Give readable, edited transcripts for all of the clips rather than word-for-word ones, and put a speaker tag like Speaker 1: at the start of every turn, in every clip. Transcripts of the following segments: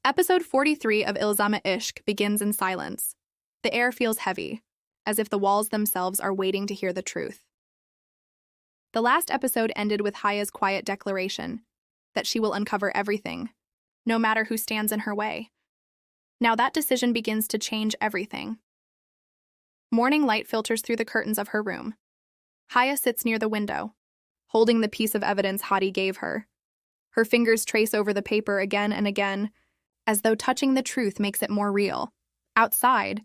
Speaker 1: Episode 43 of Ilzam Ishq begins in silence. The air feels heavy, as if the walls themselves are waiting to hear the truth. The last episode ended with Haya's quiet declaration that she will uncover everything, no matter who stands in her way. Now that decision begins to change everything. Morning light filters through the curtains of her room. Haya sits near the window, holding the piece of evidence Hadi gave her. Her fingers trace over the paper again and again, as though touching the truth makes it more real. Outside,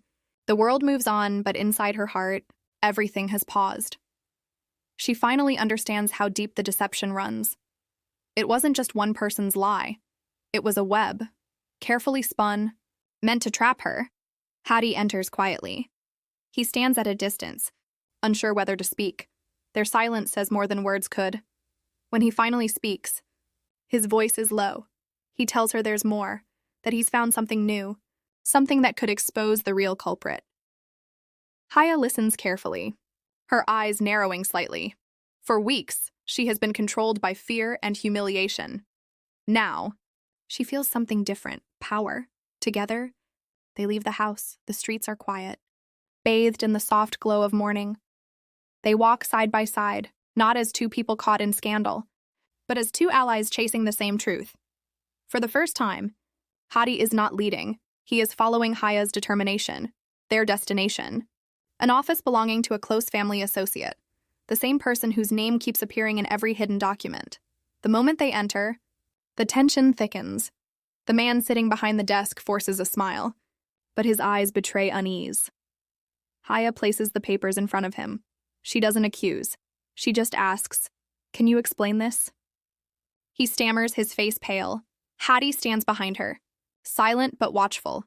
Speaker 1: the world moves on, but inside her heart, everything has paused. She finally understands how deep the deception runs. It wasn't just one person's lie. It was a web, carefully spun, meant to trap her. Hadi enters quietly. He stands at a distance, unsure whether to speak. Their silence says more than words could. When he finally speaks, his voice is low. He tells her there's more, that he's found something new, something that could expose the real culprit. Haya listens carefully, her eyes narrowing slightly. For weeks, she has been controlled by fear and humiliation. Now, she feels something different, power. Together, they leave the house. The streets are quiet, bathed in the soft glow of morning. They walk side by side, not as two people caught in scandal, but as two allies chasing the same truth. For the first time, Hadi is not leading. He is following Haya's determination, their destination. An office belonging to a close family associate, the same person whose name keeps appearing in every hidden document. The moment they enter, the tension thickens. The man sitting behind the desk forces a smile, but his eyes betray unease. Haya places the papers in front of him. She doesn't accuse. She just asks, "Can you explain this?" He stammers, his face pale. Hadi stands behind her, silent but watchful.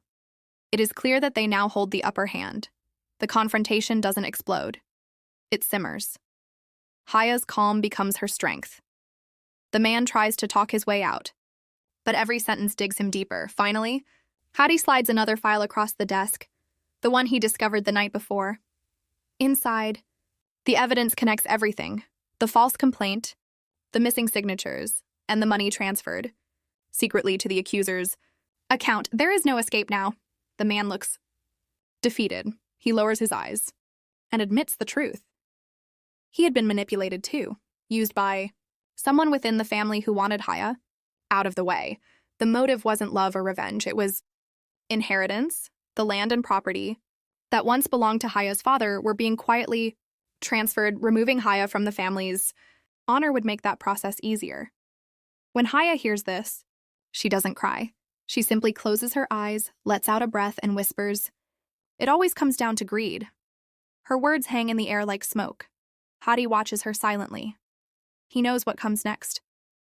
Speaker 1: It is clear that they now hold the upper hand. The confrontation doesn't explode. It simmers. Haya's calm becomes her strength. The man tries to talk his way out, but every sentence digs him deeper. Finally, Hadi slides another file across the desk, the one he discovered the night before. Inside, the evidence connects everything: the false complaint, the missing signatures, and the money transferred secretly to the accuser's account. There is no escape now. The man looks defeated. He lowers his eyes and admits the truth. He had been manipulated too, used by someone within the family who wanted Haya out of the way. The motive wasn't love or revenge. It was inheritance. The land and property that once belonged to Haya's father were being quietly transferred. Removing Haya from the family's honor would make that process easier. When Haya hears this, she doesn't cry. She simply closes her eyes, lets out a breath, and whispers, "It always comes down to greed." Her words hang in the air like smoke. Hadi watches her silently. He knows what comes next.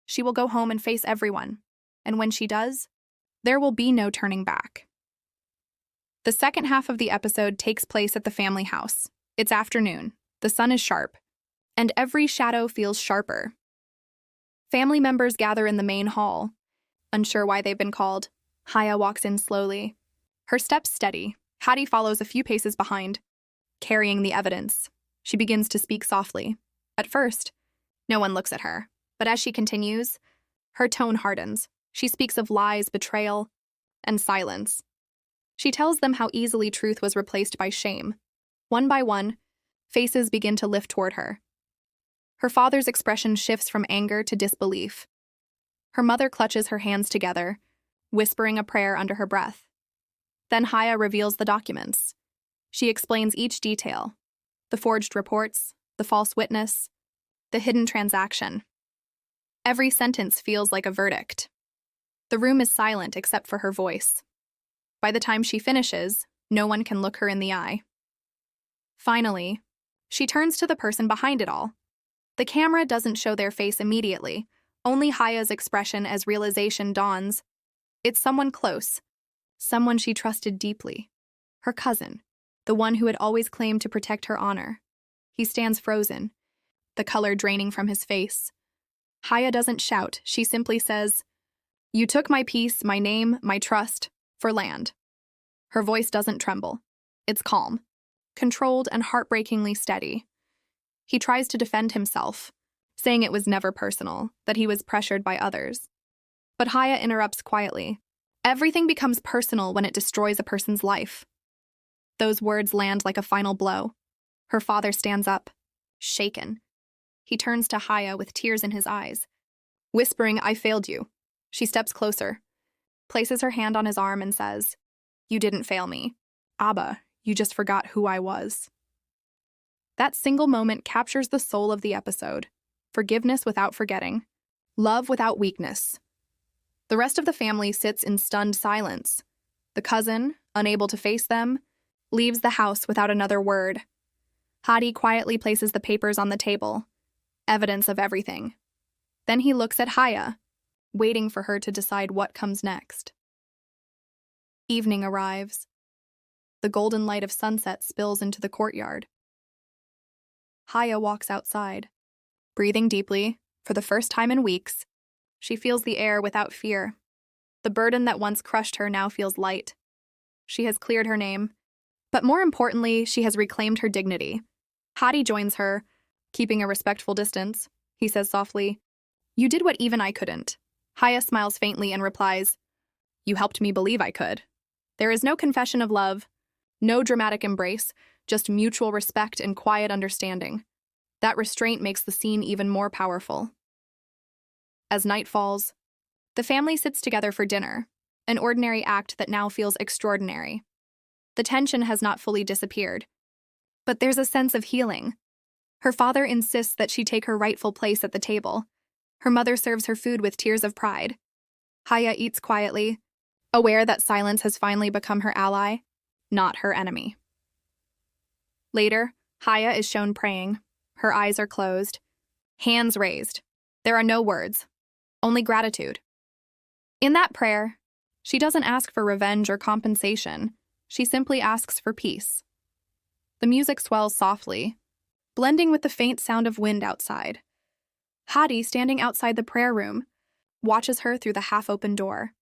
Speaker 1: She will go home and face everyone. And when she does, there will be no turning back. The second half of the episode takes place at the family house. It's afternoon. The sun is sharp, and every shadow feels sharper. Family members gather in the main hall, unsure why they've been called. Haya walks in slowly, her steps steady. Hadi follows a few paces behind, carrying the evidence. She begins to speak softly. At first, no one looks at her, but as she continues, her tone hardens. She speaks of lies, betrayal, and silence. She tells them how easily truth was replaced by shame. One by one, faces begin to lift toward her. Her father's expression shifts from anger to disbelief. Her mother clutches her hands together, whispering a prayer under her breath. Then Haya reveals the documents. She explains each detail: the forged reports, the false witness, the hidden transaction. Every sentence feels like a verdict. The room is silent except for her voice. By the time she finishes, no one can look her in the eye. Finally, she turns to the person behind it all. The camera doesn't show their face immediately, only Haya's expression as realization dawns. It's someone close, someone she trusted deeply. Her cousin, the one who had always claimed to protect her honor. He stands frozen, the color draining from his face. Haya doesn't shout. She simply says, "You took my peace, my name, my trust, for land." Her voice doesn't tremble. It's calm, controlled, and heartbreakingly steady. He tries to defend himself, saying it was never personal, that he was pressured by others. But Haya interrupts quietly. Everything becomes personal when it destroys a person's life. Those words land like a final blow. Her father stands up, shaken. He turns to Haya with tears in his eyes. Whispering, "I failed you." She steps closer, places her hand on his arm and says, "You didn't fail me. Abba, you just forgot who I was." That single moment captures the soul of the episode. Forgiveness without forgetting. Love without weakness. The rest of the family sits in stunned silence. The cousin, unable to face them, leaves the house without another word. Hadi quietly places the papers on the table, evidence of everything. Then he looks at Haya, waiting for her to decide what comes next. Evening arrives. The golden light of sunset spills into the courtyard. Haya walks outside. Breathing deeply, for the first time in weeks, she feels the air without fear. The burden that once crushed her now feels light. She has cleared her name, but more importantly, she has reclaimed her dignity. Hadi joins her, keeping a respectful distance. He says softly, "You did what even I couldn't." Haya smiles faintly and replies, "You helped me believe I could." There is no confession of love, no dramatic embrace, just mutual respect and quiet understanding. That restraint makes the scene even more powerful. As night falls, the family sits together for dinner, an ordinary act that now feels extraordinary. The tension has not fully disappeared, but there's a sense of healing. Her father insists that she take her rightful place at the table. Her mother serves her food with tears of pride. Haya eats quietly, aware that silence has finally become her ally, not her enemy. Later, Haya is shown praying. Her eyes are closed, hands raised. There are no words, only gratitude. In that prayer, she doesn't ask for revenge or compensation. She simply asks for peace. The music swells softly, blending with the faint sound of wind outside. Hadi, standing outside the prayer room, watches her through the half-open door.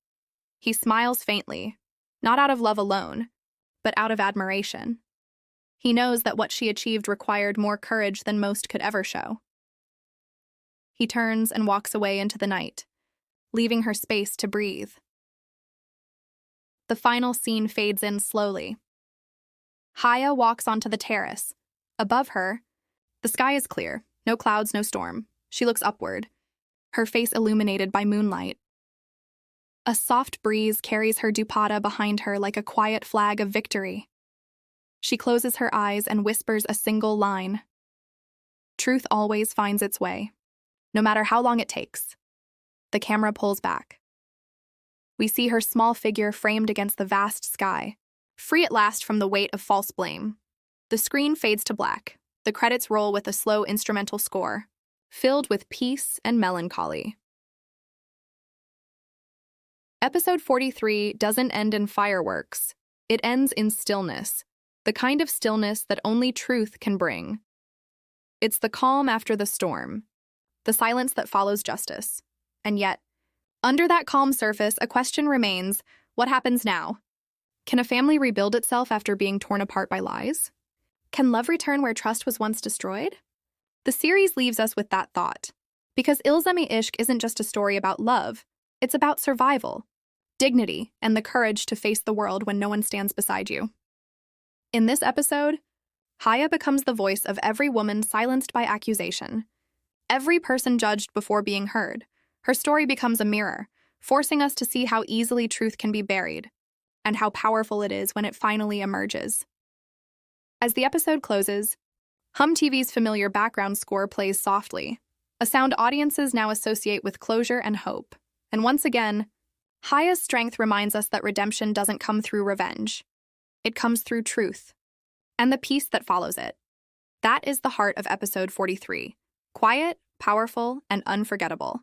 Speaker 1: He smiles faintly, not out of love alone, but out of admiration. He knows that what she achieved required more courage than most could ever show. He turns and walks away into the night, leaving her space to breathe. The final scene fades in slowly. Haya walks onto the terrace. Above her, the sky is clear, no clouds, no storm. She looks upward, her face illuminated by moonlight. A soft breeze carries her dupatta behind her like a quiet flag of victory. She closes her eyes and whispers a single line. Truth always finds its way, no matter how long it takes. The camera pulls back. We see her small figure framed against the vast sky, free at last from the weight of false blame. The screen fades to black. The credits roll with a slow instrumental score, filled with peace and melancholy. Episode 43 doesn't end in fireworks. It ends in stillness, the kind of stillness that only truth can bring. It's the calm after the storm, the silence that follows justice. And yet, under that calm surface, a question remains: what happens now? Can a family rebuild itself after being torn apart by lies? Can love return where trust was once destroyed? The series leaves us with that thought, because Ilzam Ishq isn't just a story about love, it's about survival, dignity, and the courage to face the world when no one stands beside you. In this episode, Haya becomes the voice of every woman silenced by accusation, every person judged before being heard. Her story becomes a mirror, forcing us to see how easily truth can be buried, and how powerful it is when it finally emerges. As the episode closes, TV's familiar background score plays softly, a sound audiences now associate with closure and hope. And once again, Haya's strength reminds us that redemption doesn't come through revenge. It comes through truth, and the peace that follows it. That is the heart of episode 43, quiet, powerful, and unforgettable.